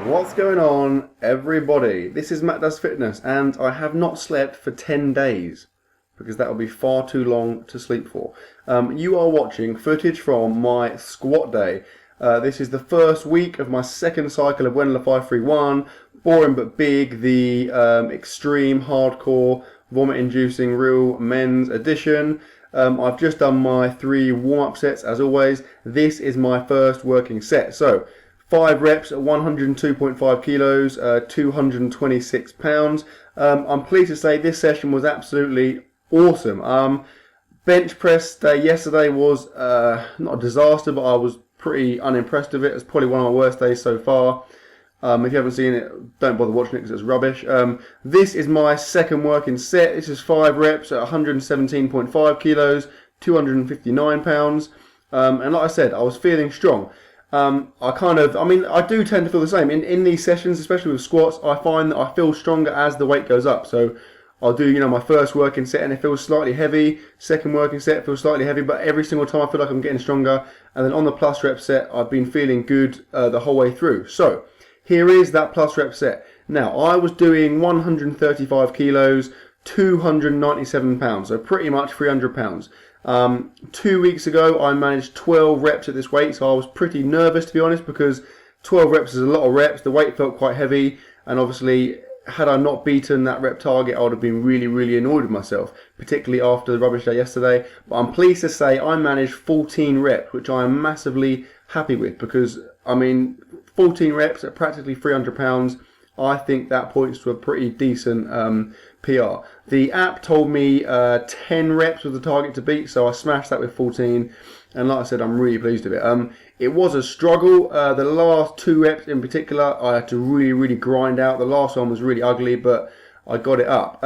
What's going on, everybody? This is Matt Does Fitness, and I have not slept for 10 days because that would be far too long to sleep for. You are watching footage from my squat day. This is the first week of my second cycle of Wendler 531. Boring but big, the extreme hardcore vomit-inducing real men's edition. I've just done my 3 warm-up sets as always. This is my first working set. So 5 reps at 102.5 kilos, 226 pounds. I'm pleased to say this session was absolutely awesome. Bench press day yesterday was not a disaster, but I was pretty unimpressed with it. It's probably one of my worst days so far. If you haven't seen it, don't bother watching it because it's rubbish. This is my second working set. This is 5 reps at 117.5 kilos, 259 pounds. And like I said, I was feeling strong. I do tend to feel the same. In these sessions, especially with squats, I find that I feel stronger as the weight goes up. So I'll do, my first working set and it feels slightly heavy. Second working set feels slightly heavy, but every single time I feel like I'm getting stronger. And then on the plus rep set, I've been feeling good the whole way through. So here is that plus rep set. Now, I was doing 135 kilos, 297 pounds, so pretty much 300 pounds. 2 weeks ago, I managed 12 reps at this weight, so I was pretty nervous, to be honest, because 12 reps is a lot of reps. The weight felt quite heavy, and obviously, had I not beaten that rep target, I would have been really, really annoyed with myself, particularly after the rubbish day yesterday. But I'm pleased to say I managed 14 reps, which I am massively happy with, because, 14 reps at practically 300 pounds, I think that points to a pretty decent PR. The app told me 10 reps was the target to beat, so I smashed that with 14. And like I said, I'm really pleased with it. It was a struggle. The last 2 reps in particular, I had to really, really grind out. The last one was really ugly, but I got it up.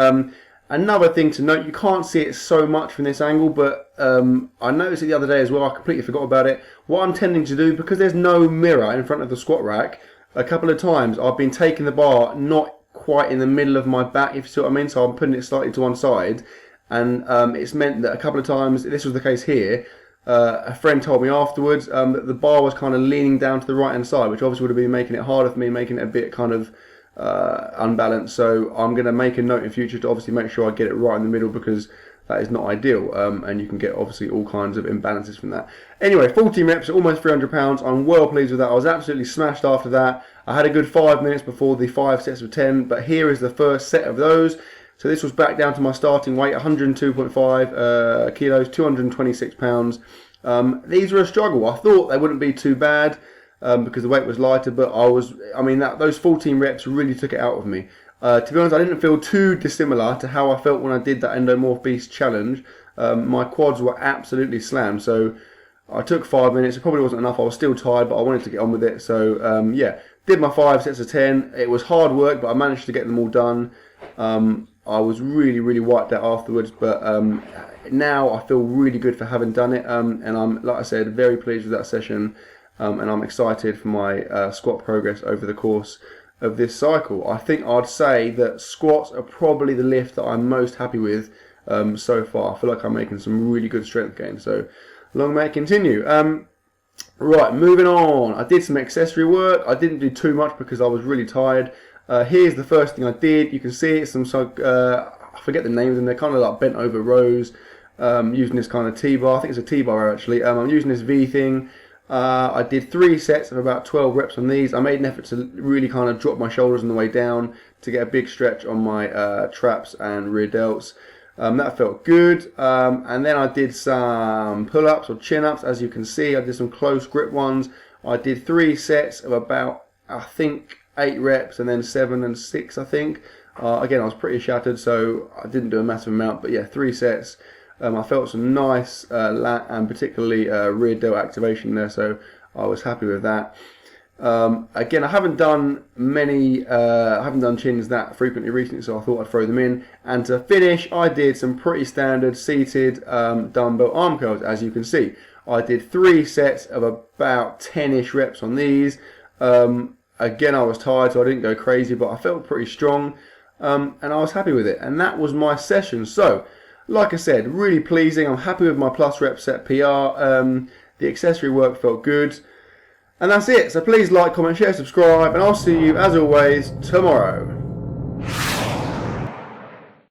Another thing to note, you can't see it so much from this angle, but I noticed it the other day as well. I completely forgot about it. What I'm tending to do, because there's no mirror in front of the squat rack, a couple of times I've been taking the bar not quite in the middle of my back, if you see what I mean. So I'm putting it slightly to one side, and it's meant that a couple of times, this was the case here, a friend told me afterwards that the bar was kind of leaning down to the right hand side, which obviously would have been making it harder for me, making it a bit kind of unbalanced. So I'm going to make a note in future to obviously make sure I get it right in the middle, because that is not ideal, and you can get obviously all kinds of imbalances from that. Anyway, 14 reps at almost 300 pounds. I'm well pleased with that. I was absolutely smashed after that. I had a good 5 minutes before the 5 sets of 10, but here is the first set of those. So this was back down to my starting weight, 102.5 kilos, 226 pounds. These were a struggle. I thought they wouldn't be too bad because the weight was lighter, but those 14 reps really took it out of me. To be honest, I didn't feel too dissimilar to how I felt when I did that Endomorph Beast challenge. My quads were absolutely slammed, so I took 5 minutes. It probably wasn't enough. I was still tired, but I wanted to get on with it. So yeah, did my 5 sets of 10. It was hard work, but I managed to get them all done. I was really, really wiped out afterwards, but now I feel really good for having done it. And I'm, like I said, very pleased with that session, and I'm excited for my squat progress over the course of this cycle. I think I'd say that squats are probably the lift that I'm most happy with so far. I feel like I'm making some really good strength gains, so long may it continue. Right, moving on. I did some accessory work. I didn't do too much because I was really tired. Here's the first thing I did. You can see it's some I forget the name of them. They're kind of like bent over rows, using this kind of T-bar. I think it's a T-bar actually. I'm using this V thing. I did 3 sets of about 12 reps on these. I made an effort to really kind of drop my shoulders on the way down to get a big stretch on my traps and rear delts. That felt good. And then I did some pull-ups or chin-ups. As you can see, I did some close grip ones. I did 3 sets of about, I think, 8 reps, and then 7 and 6, I think. Again, I was pretty shattered, so I didn't do a massive amount. But yeah, 3 sets. I felt some nice lat and particularly rear delt activation there, so I was happy with that. Again, I haven't done chins that frequently recently, so I thought I'd throw them in. And to finish, I did some pretty standard seated dumbbell arm curls, as you can see. I did 3 sets of about 10-ish reps on these. Again, I was tired, so I didn't go crazy, but I felt pretty strong, and I was happy with it. And that was my session. So, like I said, really pleasing. I'm happy with my plus rep set PR. The accessory work felt good. And that's it. So please like, comment, share, subscribe, and I'll see you as always tomorrow.